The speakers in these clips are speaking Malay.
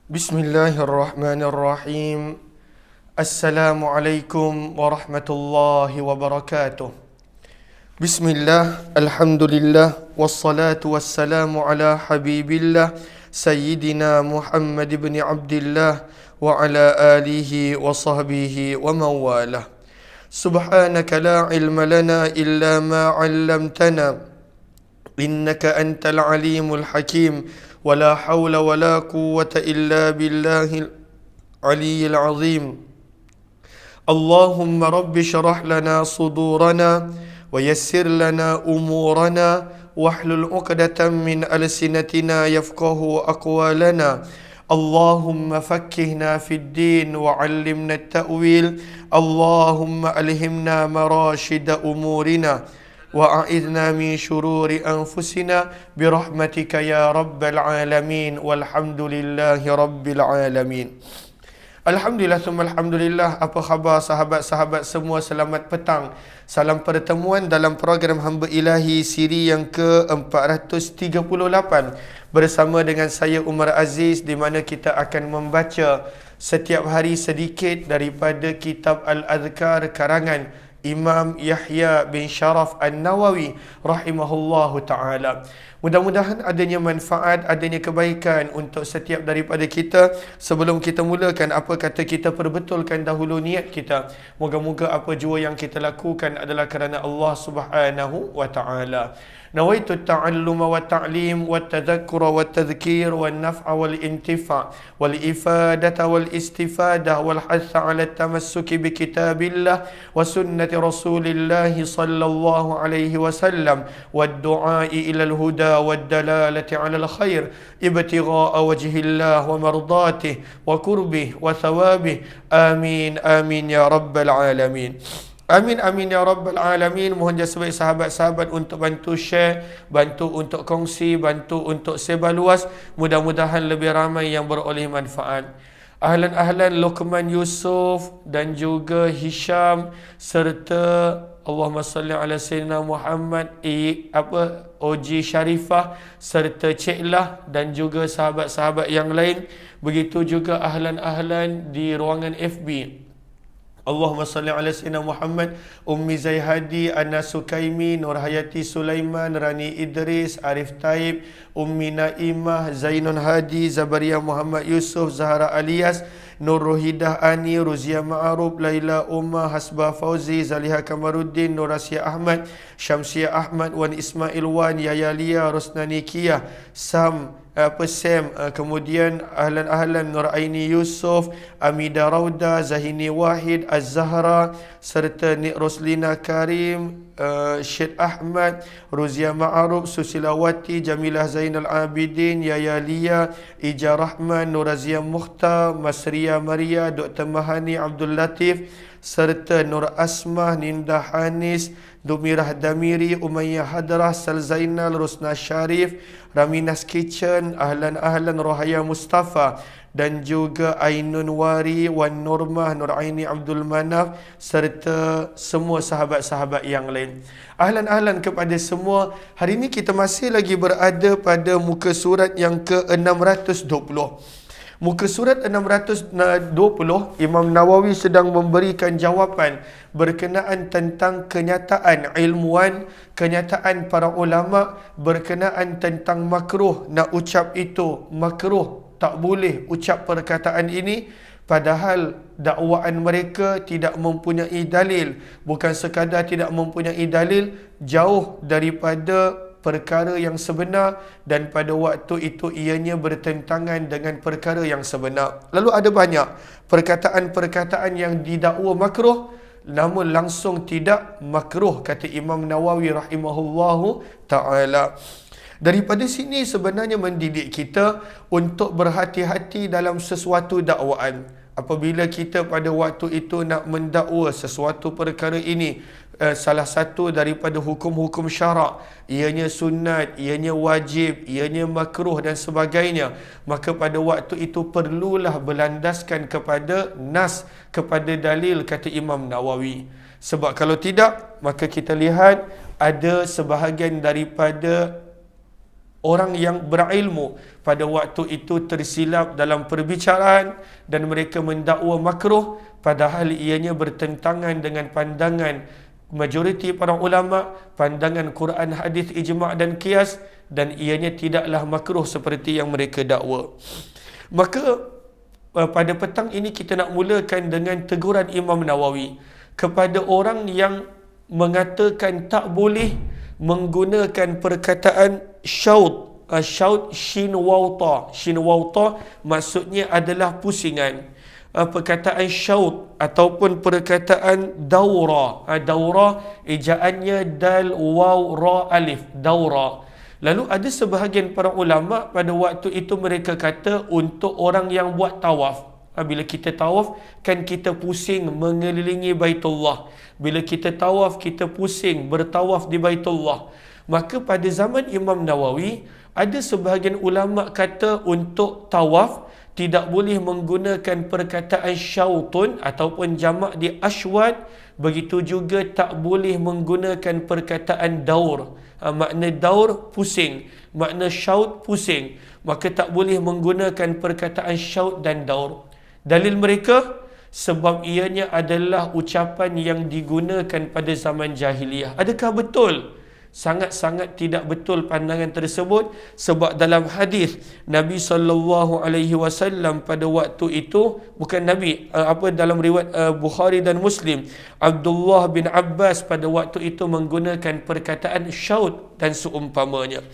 Bismillahirrahmanirrahim. Assalamualaikum warahmatullahi wabarakatuh. Bismillah, alhamdulillah, wassalatu wassalamu ala habibillah Sayyidina Muhammad ibn Abdillah wa ala alihi wa sahbihi wa mawalah. Subhanaka la ilma lana illa ma 'allamtana innaka antal alimul hakim. ولا حول ولا قوة إلا بالله العلي العظيم. اللهم رب اشرح لنا صدورنا ويسر لنا أمورنا واحلل عقدة من ألسنتنا يفقه أقوالنا. اللهم فكهنا في الدين وعلمنا التأويل. اللهم ألهمنا مراشد أمورنا وأعذنا من شرور أنفسنا برحمتك يا رب العالمين والحمد لله رب العالمين. Alhamdulillah, summa alhamdulillah. Apa khabar sahabat-sahabat semua? Selamat petang. Salam pertemuan dalam program Hamba Ilahi siri yang ke-438 bersama dengan saya Umar Aziz, di mana kita akan membaca setiap hari sedikit daripada kitab Al-Adhkar karangan Imam Yahya bin Sharaf An-Nawawi rahimahullahu ta'ala. Mudah-mudahan adanya manfaat, adanya kebaikan untuk setiap daripada kita. Sebelum kita mulakan, apa kata kita perbetulkan dahulu niat kita. Moga-moga apa jua yang kita lakukan adalah kerana Allah subhanahu wa ta'ala. Nawaitu ta'alluma wa ta'lim wa tadhakkura wa tadhkir wa naf'a wal intifa' wal ifadata wal istifadah wal hatha ala tamassuki bi kitabillah wa sunnati rasulillah sallallahu alaihi wasallam wa du'ai ila al huda wa dalalati ala al khair ibtigha'a wajhillah wa mardatihi wa qurbih wa thawabih. Amin amin ya rabbal alamin. Amin amin ya rabbal alamin. Mohon jasa baik sahabat-sahabat untuk bantu share, bantu untuk kongsi, bantu untuk sebar luas. Mudah-mudahan lebih ramai yang beroleh manfaat. Ahlan Luqman Yusuf dan juga Hisham serta Allahumma salli ala sayyidina Muhammad Oji Sharifah serta Cik Lah dan juga sahabat-sahabat yang lain. Begitu juga ahlan di ruangan FB. Allahumma salli ala sayyidina Muhammad, Ummi Zaihadi, Ana Sukaimi, Nur Hayati Sulaiman, Rani Idris, Arif Taib, Ummi Naimah, Zainun Hadi, Zabaria Muhammad Yusuf, Zahra Alias, Nur Rohidah Ani, Ruzia Ma'aruf, Laila Umar, Hasbah Fauzi, Zaliha Kamaruddin, Nur Asia Ahmad, Syamsia Ahmad, Wan Ismail Wan, Yaya Lia, Rosnani Kia, Sam, kemudian ahlan Nur Aini Yusuf, Amida Rauda, Zahini Wahid, Az-Zahra serta Nik Roslina Karim, Syed Ahmad, Ruzia Ma'aruf, Susilawati, Jamilah Zainal Abidin, Yaya Lia, Ija Rahman, Nurazia Mukhtar, Masria Maria, Dr. Mahani Abdul Latif serta Nur Asmah, Ninda Hanis, Dumirah Damiri, Umayyah Hadrah, Sal Zainal, Rusna Sharif, Ramina's Kitchen, ahlan Rohaya Mustafa dan juga Ainun Wari, Wan Nurmah, Nur Aini Abdul Manaf serta semua sahabat-sahabat yang lain. Ahlan kepada semua. Hari ini kita masih lagi berada pada muka surat yang ke-620. Muka surat 620, Imam Nawawi sedang memberikan jawapan berkenaan tentang kenyataan ilmuwan, kenyataan para ulama berkenaan tentang makruh nak ucap itu, makruh tak boleh ucap perkataan ini, padahal dakwaan mereka tidak mempunyai dalil. Bukan sekadar tidak mempunyai dalil, jauh daripada perkara yang sebenar, dan pada waktu itu ianya bertentangan dengan perkara yang sebenar. Lalu ada banyak perkataan-perkataan yang didakwa makruh namun langsung tidak makruh, kata Imam Nawawi rahimahullahu ta'ala. Daripada sini sebenarnya mendidik kita untuk berhati-hati dalam sesuatu dakwaan. Apabila kita pada waktu itu nak mendakwa sesuatu perkara ini, salah satu daripada hukum-hukum syarak, ianya sunat, ianya wajib, ianya makruh dan sebagainya, maka pada waktu itu perlulah berlandaskan kepada nas, kepada dalil, kata Imam Nawawi. Sebab kalau tidak, maka kita lihat ada sebahagian daripada orang yang berilmu pada waktu itu tersilap dalam perbicaraan dan mereka mendakwa makruh padahal ianya bertentangan dengan pandangan majoriti para ulama, pandangan Quran, hadis, ijma' dan qiyas, dan ianya tidaklah makruh seperti yang mereka dakwa. Maka pada petang ini kita nak mulakan dengan teguran Imam Nawawi kepada orang yang mengatakan tak boleh menggunakan perkataan syaut. Syaut shin wauta. Shin wauta maksudnya adalah pusingan. Perkataan syaut ataupun perkataan daura. Daura ejaannya dal waw ra alif. Daura. Lalu ada sebahagian para ulama pada waktu itu mereka kata untuk orang yang buat tawaf. Bila kita tawaf, kan kita pusing mengelilingi Baitullah. Bila kita tawaf, kita pusing bertawaf di Baitullah. Maka pada zaman Imam Nawawi, ada sebahagian ulama kata untuk tawaf, tidak boleh menggunakan perkataan syautun ataupun jamak di ashwad. Begitu juga tak boleh menggunakan perkataan daur. Makna daur pusing, makna syaut pusing. Maka tak boleh menggunakan perkataan syaut dan daur. Dalil mereka, sebab ianya adalah ucapan yang digunakan pada zaman jahiliah. Adakah betul? Sangat-sangat tidak betul pandangan tersebut, sebab dalam hadis Nabi SAW pada waktu itu, bukan Nabi, dalam riwayat Bukhari dan Muslim, Abdullah bin Abbas pada waktu itu menggunakan perkataan syaut dan seumpamanya.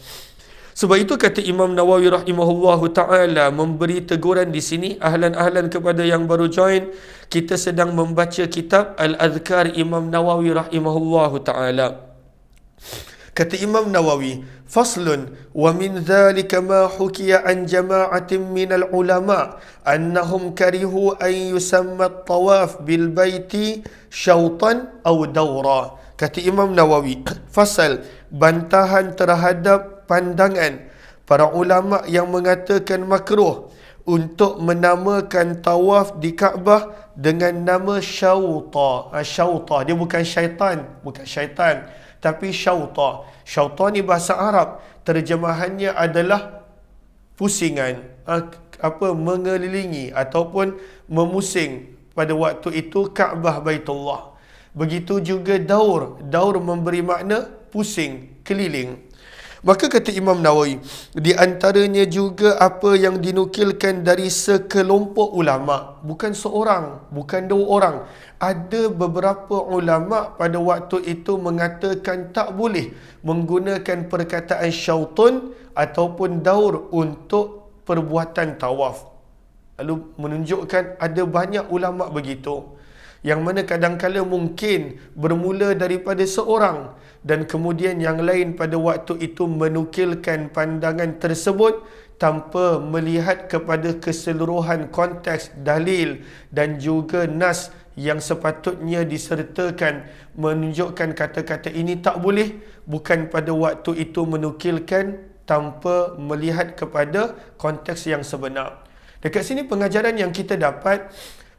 Sebab itu kata Imam Nawawi rahimahullahu ta'ala memberi teguran di sini, ahlan-ahlan kepada yang baru join, kita sedang membaca kitab Al-Adhkar Imam Nawawi rahimahullahu ta'ala. Kata Imam Nawawi, faslun wa min dhalika ma hukiya an jama'atin minal ulama annahum karihu an yusamma at-tawaf bil baiti syautan aw dawra. Kata Imam Nawawi, fasal bantahan terhadap pandangan para ulama yang mengatakan makruh untuk menamakan tawaf di Kaabah dengan nama syauta. Syauta, dia bukan syaitan, tapi syauta. Syauta ni bahasa Arab, terjemahannya adalah pusingan, mengelilingi ataupun memusing pada waktu itu Kaabah Baitullah. Begitu juga daur. Daur memberi makna pusing, keliling. Maka kata Imam Nawawi, di antaranya juga apa yang dinukilkan dari sekelompok ulama, bukan seorang, bukan dua orang. Ada beberapa ulama pada waktu itu mengatakan tak boleh menggunakan perkataan syautun ataupun daur untuk perbuatan tawaf. Lalu menunjukkan ada banyak ulama begitu, yang mana kadang-kala mungkin bermula daripada seorang dan kemudian yang lain pada waktu itu menukilkan pandangan tersebut tanpa melihat kepada keseluruhan konteks dalil dan juga nas yang sepatutnya disertakan menunjukkan kata-kata ini tak boleh, bukan pada waktu itu menukilkan tanpa melihat kepada konteks yang sebenar. Dekat sini pengajaran yang kita dapat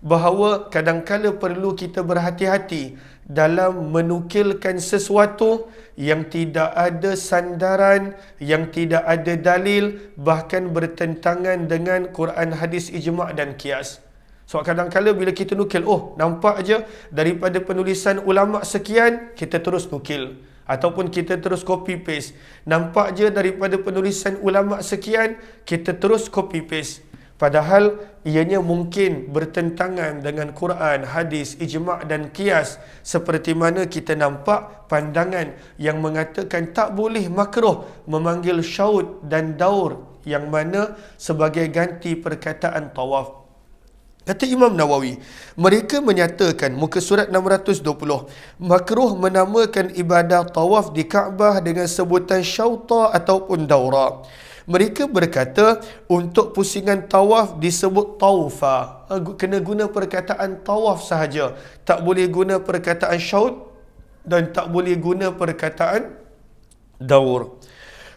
bahawa kadang-kala perlu kita berhati-hati dalam menukilkan sesuatu yang tidak ada sandaran, yang tidak ada dalil, bahkan bertentangan dengan Quran, hadis, ijma' dan qiyas. So kadang-kala bila kita nukil, nampak aja daripada penulisan ulama sekian, kita terus nukil. Ataupun kita terus copy paste. Nampak je daripada penulisan ulama sekian, kita terus copy paste. Padahal ianya mungkin bertentangan dengan Quran, hadis, ijma' dan qiyas. Seperti mana kita nampak pandangan yang mengatakan tak boleh makruh memanggil syaut dan daur, yang mana sebagai ganti perkataan tawaf. Kata Imam Nawawi, mereka menyatakan, muka surat 620, makruh menamakan ibadah tawaf di Kaabah dengan sebutan syauta ataupun daura. Mereka berkata untuk pusingan tawaf disebut taufa. Kena guna perkataan tawaf sahaja. Tak boleh guna perkataan syaut dan tak boleh guna perkataan daur.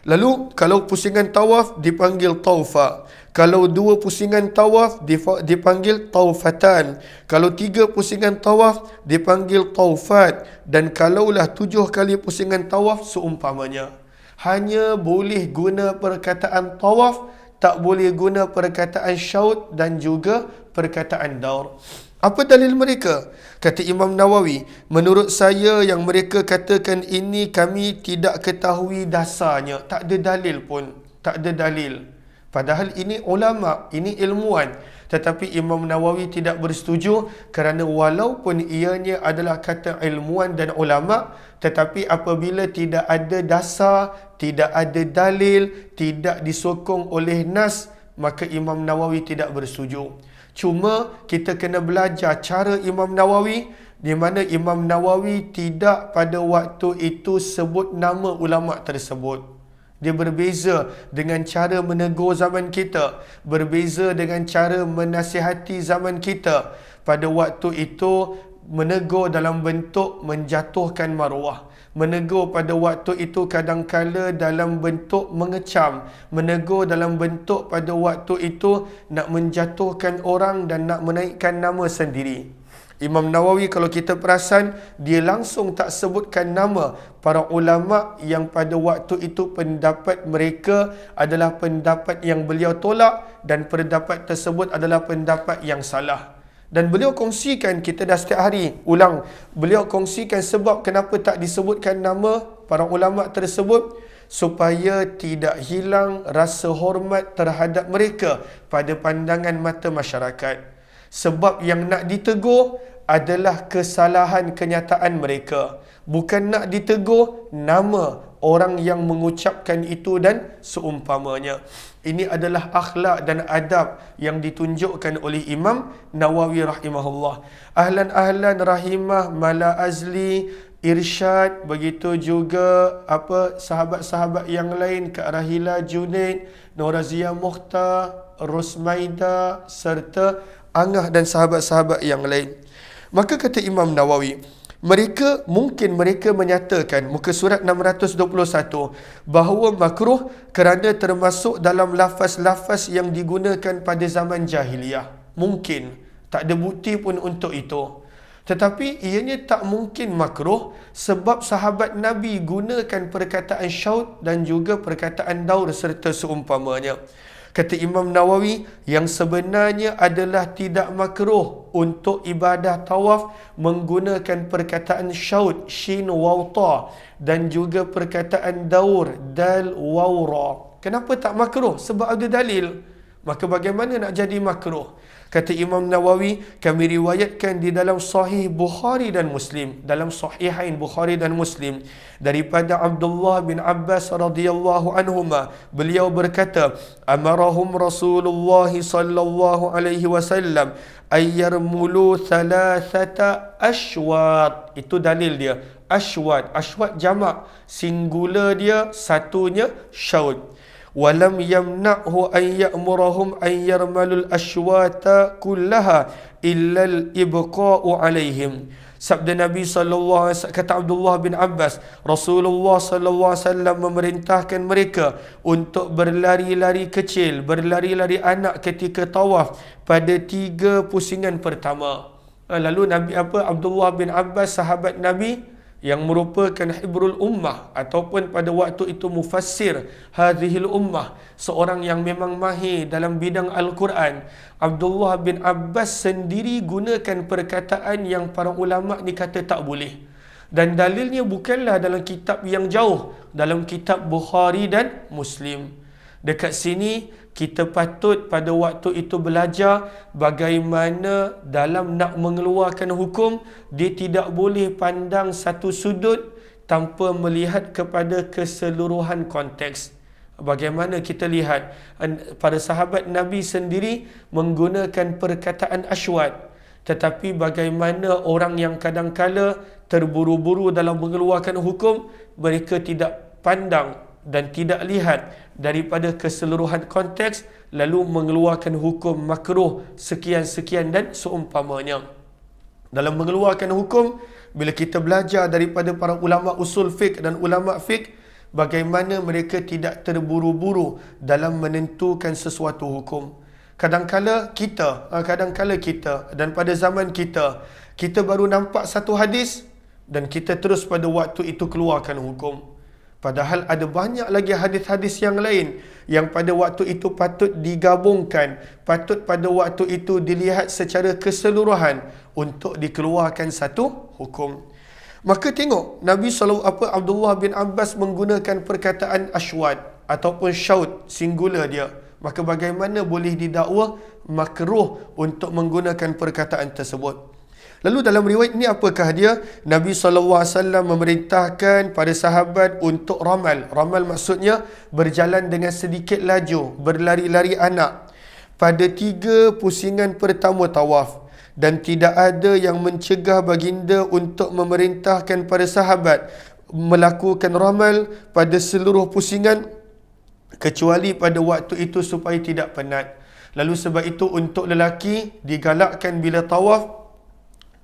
Lalu kalau pusingan tawaf dipanggil taufa. Kalau 2 pusingan tawaf dipanggil taufatan. Kalau 3 pusingan tawaf dipanggil taufat. Dan kalaulah 7 kali pusingan tawaf seumpamanya. Hanya boleh guna perkataan tawaf, tak boleh guna perkataan syaud dan juga perkataan daur. Apa dalil mereka? Kata Imam Nawawi, menurut saya yang mereka katakan ini kami tidak ketahui dasarnya. Tak ada dalil pun. Tak ada dalil. Padahal ini ulama, ini ilmuwan. Tetapi Imam Nawawi tidak bersetuju kerana walaupun ianya adalah kata ilmuwan dan ulama, tetapi apabila tidak ada dasar, tidak ada dalil, tidak disokong oleh nas, maka Imam Nawawi tidak bersetuju. Cuma kita kena belajar cara Imam Nawawi, di mana Imam Nawawi tidak pada waktu itu sebut nama ulama tersebut. Dia berbeza dengan cara menegur zaman kita, berbeza dengan cara menasihati zaman kita. Pada waktu itu menegur dalam bentuk menjatuhkan maruah. Menegur pada waktu itu kadangkala dalam bentuk mengecam. Menegur dalam bentuk pada waktu itu nak menjatuhkan orang dan nak menaikkan nama sendiri. Imam Nawawi kalau kita perasan, dia langsung tak sebutkan nama para ulama yang pada waktu itu pendapat mereka adalah pendapat yang beliau tolak dan pendapat tersebut adalah pendapat yang salah. Dan beliau kongsikan, kita dah setiap hari ulang, beliau kongsikan sebab kenapa tak disebutkan nama para ulama tersebut, supaya tidak hilang rasa hormat terhadap mereka pada pandangan mata masyarakat. Sebab yang nak ditegur adalah kesalahan kenyataan mereka, bukan nak ditegur nama orang yang mengucapkan itu dan seumpamanya. Ini adalah akhlak dan adab yang ditunjukkan oleh Imam Nawawi rahimahullah. Ahlan rahimah, Mala Azli, Irsyad, begitu juga sahabat-sahabat yang lain, Kak Rahila Junaid, Norazia Mukhtar, Rosmaida serta Angah dan sahabat-sahabat yang lain. Maka kata Imam Nawawi, mereka menyatakan muka surat 621 bahawa makruh kerana termasuk dalam lafaz-lafaz yang digunakan pada zaman jahiliyah. Mungkin, tak ada bukti pun untuk itu. Tetapi ianya tak mungkin makruh sebab sahabat Nabi gunakan perkataan syaud dan juga perkataan daur serta seumpamanya. Kata Imam Nawawi, yang sebenarnya adalah tidak makruh untuk ibadah tawaf menggunakan perkataan syaud, shin waw ta, dan juga perkataan daur, dal waw ra. Kenapa tak makruh? Sebab ada dalil. Maka bagaimana nak jadi makruh? Kata Imam Nawawi, kami riwayatkan di dalam Sahih Bukhari dan Muslim, dalam Sahihain Bukhari dan Muslim, daripada Abdullah bin Abbas radhiyallahu anhuma, beliau berkata, amarahum Rasulullah sallallahu alaihi wasallam ayyarmulu thalathata ashwat. Itu dalil dia. Ashwat jamak, singular dia, satunya syaud. Walam yamna'hu an ya'murahum an yarmalul ashwata kullaha illa al-ibqa'u alaihim. Sabda Nabi sallallahu alaihi wasallam, kata Abdullah bin Abbas, Rasulullah sallallahu alaihi wasallam memerintahkan mereka untuk berlari-lari kecil, berlari-lari anak ketika tawaf pada 3 pusingan pertama. Lalu Abdullah bin Abbas, sahabat Nabi yang merupakan hibrul ummah ataupun pada waktu itu mufassir hadhil ummah, seorang yang memang mahir dalam bidang Al-Quran, Abdullah bin Abbas sendiri gunakan perkataan yang para ulama ni kata tak boleh. Dan dalilnya bukanlah dalam kitab yang jauh, dalam kitab Bukhari dan Muslim. Dekat sini kita patut pada waktu itu belajar bagaimana dalam nak mengeluarkan hukum, dia tidak boleh pandang satu sudut tanpa melihat kepada keseluruhan konteks. Bagaimana kita lihat para sahabat Nabi sendiri menggunakan perkataan ashwat, tetapi bagaimana orang yang kadangkala terburu-buru dalam mengeluarkan hukum, mereka tidak pandang dan tidak lihat daripada keseluruhan konteks, lalu mengeluarkan hukum makruh sekian-sekian dan seumpamanya. Dalam mengeluarkan hukum, bila kita belajar daripada para ulama usul fiqh dan ulama fiqh, bagaimana mereka tidak terburu-buru dalam menentukan sesuatu hukum. Kadangkala kita dan pada zaman kita baru nampak satu hadis dan kita terus pada waktu itu keluarkan hukum. Padahal ada banyak lagi hadis-hadis yang lain yang pada waktu itu patut digabungkan, patut pada waktu itu dilihat secara keseluruhan untuk dikeluarkan satu hukum. Maka tengok Nabi Abdullah bin Abbas menggunakan perkataan ashwad ataupun syaud, singular dia. Maka bagaimana boleh didakwa makruh untuk menggunakan perkataan tersebut? Lalu dalam riwayat ini apakah dia? Nabi SAW memerintahkan pada sahabat untuk ramal. Ramal maksudnya berjalan dengan sedikit laju, berlari-lari anak pada 3 pusingan pertama tawaf. Dan tidak ada yang mencegah baginda untuk memerintahkan pada sahabat melakukan ramal pada seluruh pusingan kecuali pada waktu itu supaya tidak penat. Lalu sebab itu untuk lelaki digalakkan bila tawaf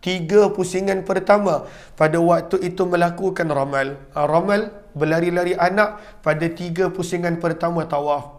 3 pusingan pertama pada waktu itu melakukan ramal. Ramal berlari-lari anak pada 3 pusingan pertama tawaf.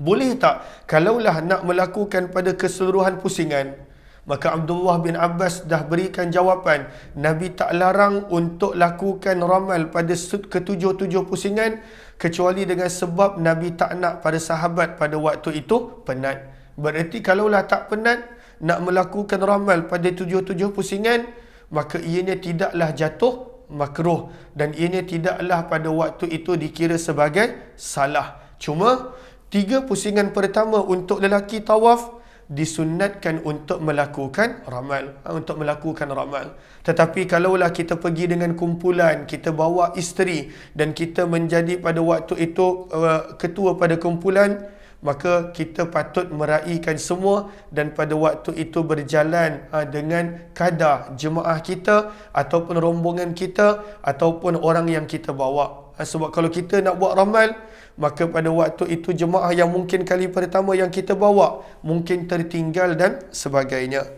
Boleh tak kalaulah nak melakukan pada keseluruhan pusingan? Maka Abdullah bin Abbas dah berikan jawapan. Nabi tak larang untuk lakukan ramal pada ke-7 pusingan kecuali dengan sebab Nabi tak nak pada sahabat pada waktu itu penat. Berarti kalaulah tak penat nak melakukan ramal pada 7 pusingan, maka ianya tidaklah jatuh makruh dan ianya tidaklah pada waktu itu dikira sebagai salah. Cuma 3 pusingan pertama untuk lelaki tawaf disunatkan untuk melakukan ramal. Tetapi kalaulah kita pergi dengan kumpulan, kita bawa isteri dan kita menjadi pada waktu itu ketua pada kumpulan, maka kita patut meraihkan semua dan pada waktu itu berjalan dengan kadar jemaah kita ataupun rombongan kita ataupun orang yang kita bawa. Sebab kalau kita nak buat ramal, maka pada waktu itu jemaah yang mungkin kali pertama yang kita bawa mungkin tertinggal dan sebagainya.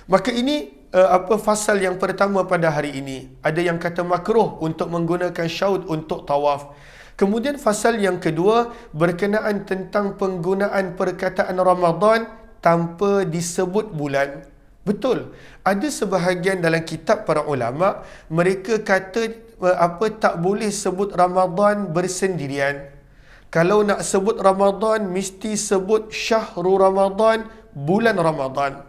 Maka ini fasal yang pertama pada hari ini. Ada yang kata makruh untuk menggunakan syaud untuk tawaf. Kemudian fasal yang kedua berkenaan tentang penggunaan perkataan Ramadan tanpa disebut bulan. Betul, ada sebahagian dalam kitab para ulama mereka kata tak boleh sebut Ramadan bersendirian. Kalau nak sebut Ramadan mesti sebut syahrul Ramadan, bulan Ramadan.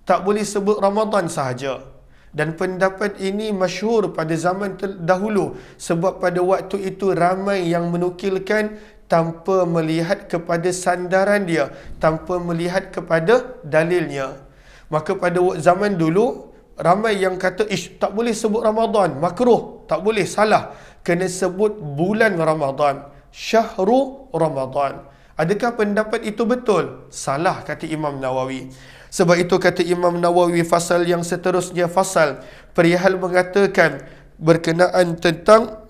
Tak boleh sebut Ramadan sahaja. Dan pendapat ini masyhur pada zaman dahulu sebab pada waktu itu ramai yang menukilkan tanpa melihat kepada sandaran dia, tanpa melihat kepada dalilnya. Maka pada zaman dulu ramai yang kata tak boleh sebut Ramadan, makruh, tak boleh, salah, kena sebut bulan Ramadan, syahrul Ramadan. Adakah pendapat itu betul? Salah, kata Imam Nawawi. Sebab itu kata Imam Nawawi fasal yang seterusnya, fasal perihal mengatakan berkenaan tentang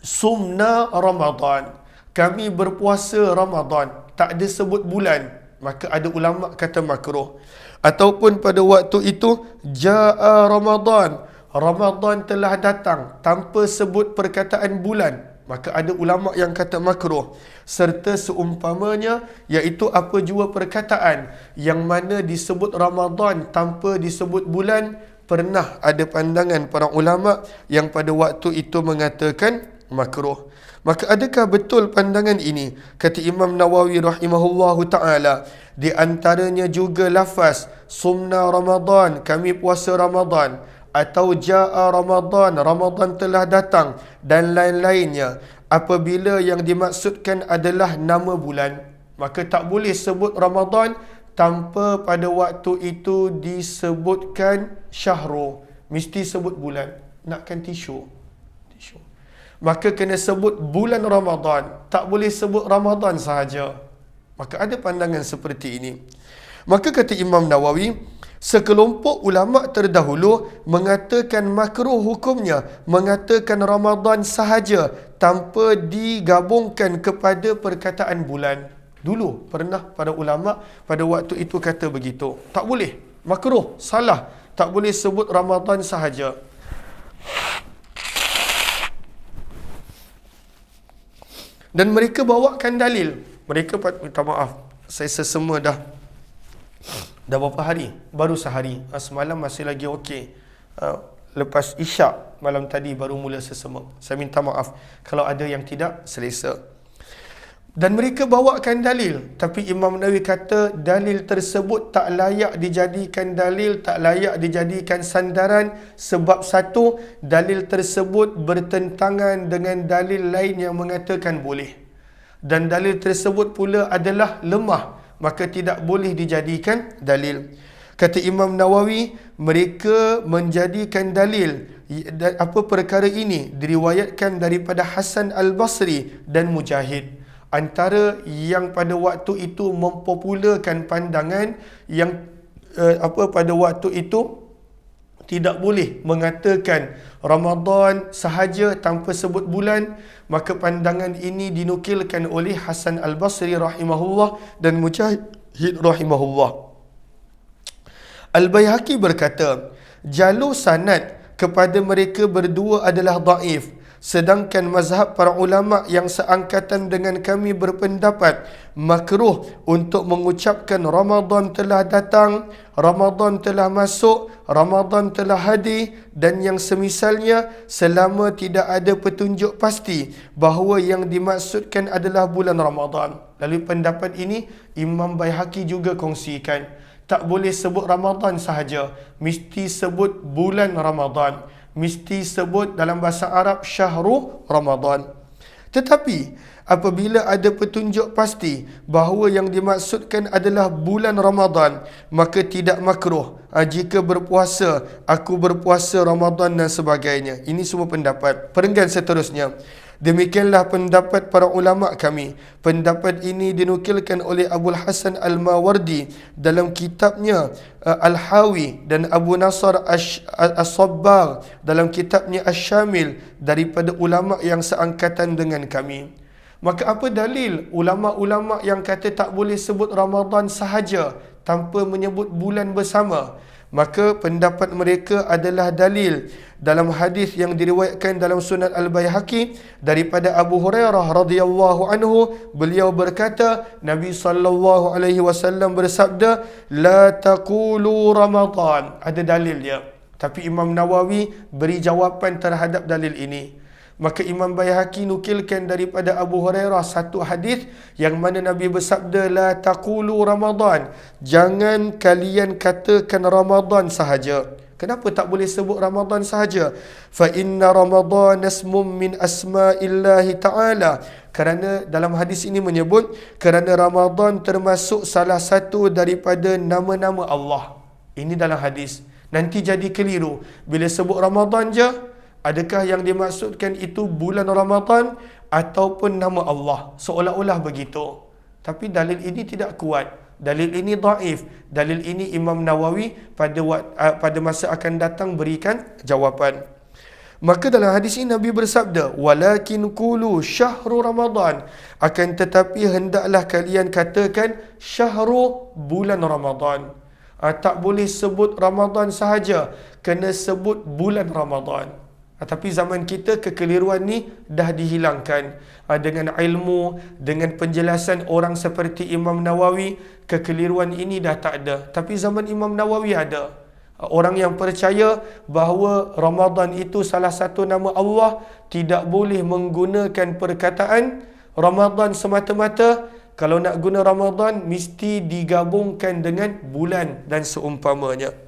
sumna Ramadan. Kami berpuasa Ramadan, tak ada sebut bulan, maka ada ulama kata makruh. Ataupun pada waktu itu jaa Ramadan, Ramadan telah datang tanpa sebut perkataan bulan, maka ada ulama yang kata makruh. Serta seumpamanya, iaitu apa jua perkataan yang mana disebut Ramadan tanpa disebut bulan, pernah ada pandangan para ulama yang pada waktu itu mengatakan makruh. Maka adakah betul pandangan ini? Kata Imam Nawawi rahimahullahu ta'ala, di antaranya juga lafaz sumna Ramadan, kami puasa Ramadan, atau jaa Ramadan, Ramadan telah datang, dan lain-lainnya. Apabila yang dimaksudkan adalah nama bulan, maka tak boleh sebut Ramadan tanpa pada waktu itu disebutkan syahru. Mesti sebut bulan. Nakkan tisu. Maka kena sebut bulan Ramadan. Tak boleh sebut Ramadan sahaja. Maka ada pandangan seperti ini. Maka kata Imam Nawawi, sekelompok ulama terdahulu mengatakan makruh hukumnya mengatakan Ramadan sahaja tanpa digabungkan kepada perkataan bulan. Dulu pernah para ulama pada waktu itu kata begitu. Tak boleh, makruh, salah, tak boleh sebut Ramadan sahaja. Dan mereka bawakan dalil. Mereka minta maaf, saya sesama dah berapa hari? Baru sehari. Semalam masih lagi okey. lepas isyak malam tadi baru mula sesemak. Saya minta maaf kalau ada yang tidak selesa. Dan mereka bawakan dalil, tapi Imam Nawawi kata dalil tersebut tak layak dijadikan dalil, tak layak dijadikan sandaran, sebab satu, dalil tersebut bertentangan dengan dalil lain yang mengatakan boleh. Dan dalil tersebut pula adalah lemah, maka tidak boleh dijadikan dalil. Kata Imam Nawawi, mereka menjadikan dalil apa perkara ini diriwayatkan daripada Hasan Al-Basri dan Mujahid, antara yang pada waktu itu mempopularkan pandangan yang pada waktu itu tidak boleh mengatakan Ramadan sahaja tanpa sebut bulan. Maka pandangan ini dinukilkan oleh Hasan Al-Basri rahimahullah dan Mujahid rahimahullah. Al-Baihaqi berkata, jalur sanad kepada mereka berdua adalah daif, sedangkan mazhab para ulama yang seangkatan dengan kami berpendapat makruh untuk mengucapkan Ramadan telah datang, Ramadan telah masuk, Ramadan telah hadir dan yang semisalnya, selama tidak ada petunjuk pasti bahawa yang dimaksudkan adalah bulan Ramadan. Lalu pendapat ini Imam Baihaqi juga kongsikan, tak boleh sebut Ramadan sahaja, mesti sebut bulan Ramadan, mesti sebut dalam bahasa Arab syahru Ramadan. Tetapi apabila ada petunjuk pasti bahawa yang dimaksudkan adalah bulan Ramadan, maka tidak makruh jika berpuasa, aku berpuasa Ramadan dan sebagainya. Ini semua pendapat. Perenggan seterusnya, demikianlah pendapat para ulama kami. Pendapat ini dinukilkan oleh Abul Hasan Al-Mawardi dalam kitabnya Al-Hawi dan Abu Nasr As-Sabbar dalam kitabnya Asy-Syamil daripada ulama yang seangkatan dengan kami. Maka apa dalil ulama-ulama yang kata tak boleh sebut Ramadan sahaja tanpa menyebut bulan bersama? Maka pendapat mereka adalah dalil dalam hadis yang diriwayatkan dalam Sunan Al-Baihaqi daripada Abu Hurairah radhiyallahu anhu, beliau berkata, Nabi sallallahu alaihi wasallam bersabda, la taqulu Ramadan. Ada dalil dia, tapi Imam Nawawi beri jawapan terhadap dalil ini. Maka Imam Baihaqi nukilkan daripada Abu Hurairah satu hadis yang mana Nabi bersabda, la taqulu Ramadan, jangan kalian katakan Ramadan sahaja. Kenapa tak boleh sebut Ramadan sahaja? Fa inna Ramadan ismun min asma'illahi ta'ala. Kerana dalam hadis ini menyebut kerana Ramadan termasuk salah satu daripada nama-nama Allah. Ini dalam hadis. Nanti jadi keliru bila sebut Ramadan je, adakah yang dimaksudkan itu bulan Ramadan ataupun nama Allah? Seolah-olah begitu. Tapi dalil ini tidak kuat. Dalil ini dhaif. Dalil ini Imam Nawawi pada masa akan datang berikan jawapan. Maka dalam hadis ini Nabi bersabda, walakin qulu syahru Ramadan, akan tetapi hendaklah kalian katakan syahru, bulan Ramadan. Tak boleh sebut Ramadan sahaja, kena sebut bulan Ramadan. Tapi zaman kita kekeliruan ni dah dihilangkan. Dengan ilmu, dengan penjelasan orang seperti Imam Nawawi, kekeliruan ini dah tak ada. Tapi zaman Imam Nawawi ada. Orang yang percaya bahawa Ramadan itu salah satu nama Allah, tidak boleh menggunakan perkataan Ramadan semata-mata. Kalau nak guna Ramadan, mesti digabungkan dengan bulan dan seumpamanya.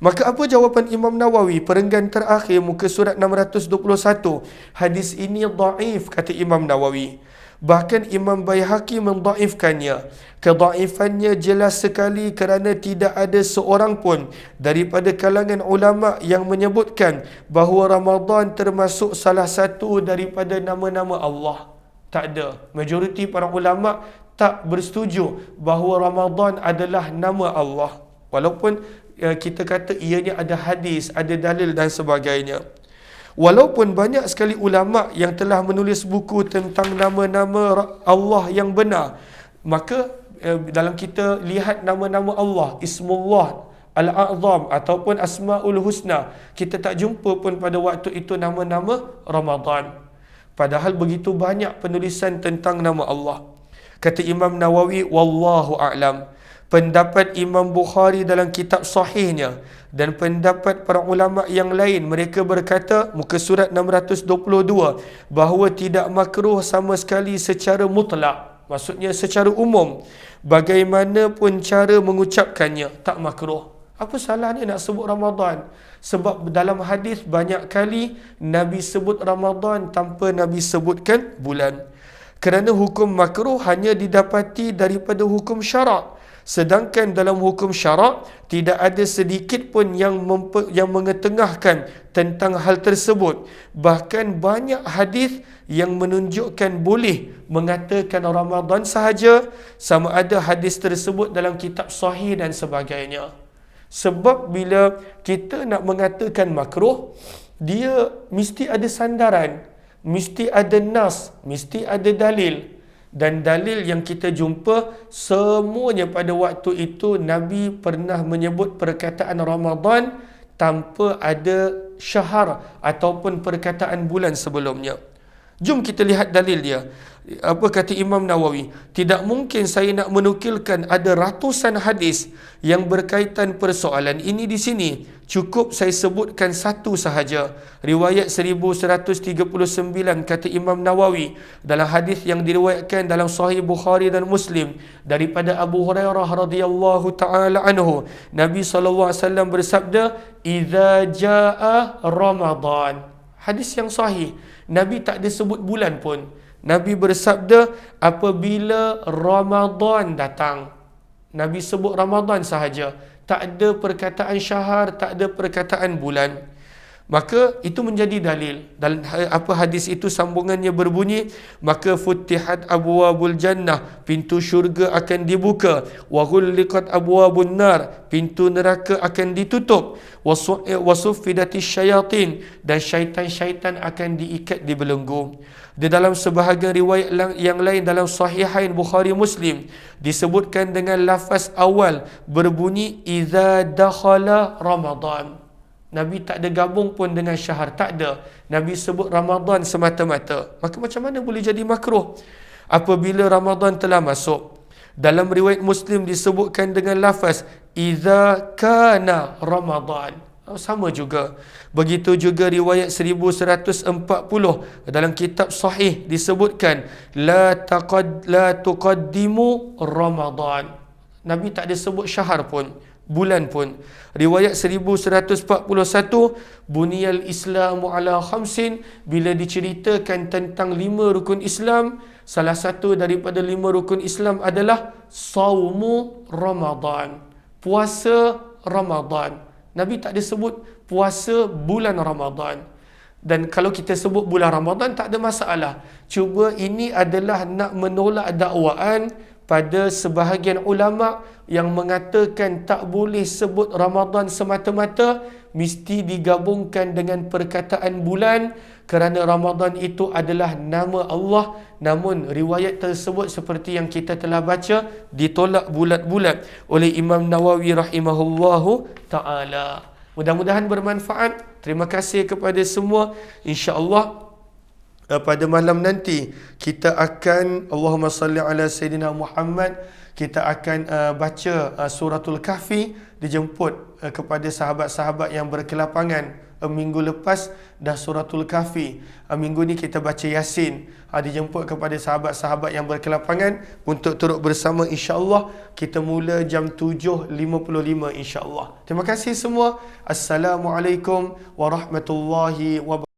Maka apa jawapan Imam Nawawi? Perenggan terakhir muka surat 621. Hadis ini dhaif, kata Imam Nawawi. Bahkan Imam Baihaqi mendhaifkannya. Kedhaifannya jelas sekali kerana tidak ada seorang pun daripada kalangan ulama yang menyebutkan bahawa Ramadan termasuk salah satu daripada nama-nama Allah. Tak ada. Majoriti para ulama tak bersetuju bahawa Ramadan adalah nama Allah. Walaupun kita kata ianya ada hadis, ada dalil dan sebagainya. Walaupun banyak sekali ulama yang telah menulis buku tentang nama-nama Allah yang benar, maka dalam kita lihat nama-nama Allah, Ismullah Al-A'zam ataupun Asma'ul Husna, kita tak jumpa pun pada waktu itu nama-nama Ramadan. Padahal begitu banyak penulisan tentang nama Allah. Kata Imam Nawawi, wallahu a'lam. pendapat Imam Bukhari dalam kitab sahihnya dan pendapat para ulama yang lain, mereka berkata muka surat 622 bahawa tidak makruh sama sekali secara mutlak, maksudnya secara umum. Bagaimanapun cara mengucapkannya tak makruh. Apa salahnya nak sebut Ramadan? Sebab dalam hadis banyak kali Nabi sebut Ramadan tanpa Nabi sebutkan bulan. Kerana hukum makruh hanya didapati daripada hukum syarak. Sedangkan dalam hukum syarak tidak ada sedikit pun yang mengetengahkan tentang hal tersebut. Bahkan banyak hadis yang menunjukkan boleh mengatakan Ramadan sahaja, sama ada hadis tersebut dalam kitab sahih dan sebagainya. Sebab bila kita nak mengatakan makruh, dia mesti ada sandaran, mesti ada nas, mesti ada dalil. Dan dalil yang kita jumpa semuanya pada waktu itu Nabi pernah menyebut perkataan Ramadan tanpa ada syahr ataupun perkataan bulan sebelumnya. Jom kita lihat dalil dia. Apa kata Imam Nawawi? Tidak mungkin saya nak menukilkan ada ratusan hadis yang berkaitan persoalan ini di sini. Cukup saya sebutkan satu sahaja. Riwayat 1139 kata Imam Nawawi dalam hadis yang diriwayatkan dalam Sahih Bukhari dan Muslim daripada Abu Hurairah radhiyallahu taala anhu. Nabi SAW bersabda, "Idza jaa Ramadan." Hadis yang sahih. Nabi tak ada sebut bulan pun. Nabi bersabda, apabila Ramadan datang. Nabi sebut Ramadan sahaja. Tak ada perkataan syahr, tak ada perkataan bulan. Maka itu menjadi dalil. Dan apa hadis itu sambungannya berbunyi, maka futihat abwabul jannah, pintu syurga akan dibuka, wa ghulliqat abwabun nar, pintu neraka akan ditutup, wa suffidatis syayatin, dan syaitan-syaitan akan diikat di belenggu. Di dalam sebahagian riwayat yang lain dalam Sahihain Bukhari Muslim disebutkan dengan lafaz awal berbunyi idza dakhala Ramadan. Nabi tak ada gabung pun dengan syahr, tak ada. Nabi sebut Ramadan semata-mata. Maka macam mana boleh jadi makruh apabila Ramadan telah masuk? Dalam riwayat Muslim disebutkan dengan lafaz idza kana Ramadan. Sama juga. Begitu juga riwayat 1140 dalam kitab sahih disebutkan la tuqaddimu Ramadan. Nabi tak ada sebut syahr pun, bulan pun. Riwayat 1141 buniyal islamu ala khamsin, bila diceritakan tentang 5 rukun Islam, salah satu daripada 5 rukun Islam adalah saumu Ramadan, puasa Ramadan. Nabi tak ada sebut puasa bulan Ramadan. Dan kalau kita sebut bulan Ramadan tak ada masalah. Cuba ini adalah nak menolak dakwaan pada sebahagian ulama yang mengatakan tak boleh sebut Ramadan semata-mata, mesti digabungkan dengan perkataan bulan, kerana Ramadan itu adalah nama Allah. Namun riwayat tersebut seperti yang kita telah baca ditolak bulat-bulat oleh Imam Nawawi rahimahullahu ta'ala. Mudah-mudahan bermanfaat. Terima kasih kepada semua. InsyaAllah pada malam nanti kita akan Allahumma salli ala Sayyidina Muhammad, kita akan baca suratul Kahfi. Dijemput kepada sahabat-sahabat yang berkelapangan. Minggu lepas dah suratul Kahfi, minggu ni kita baca Yasin. Dijemput kepada sahabat-sahabat yang berkelapangan untuk turut bersama. InsyaAllah kita mula jam 7.55 insyaAllah. Terima kasih semua. Assalamualaikum warahmatullahi wabarakatuh.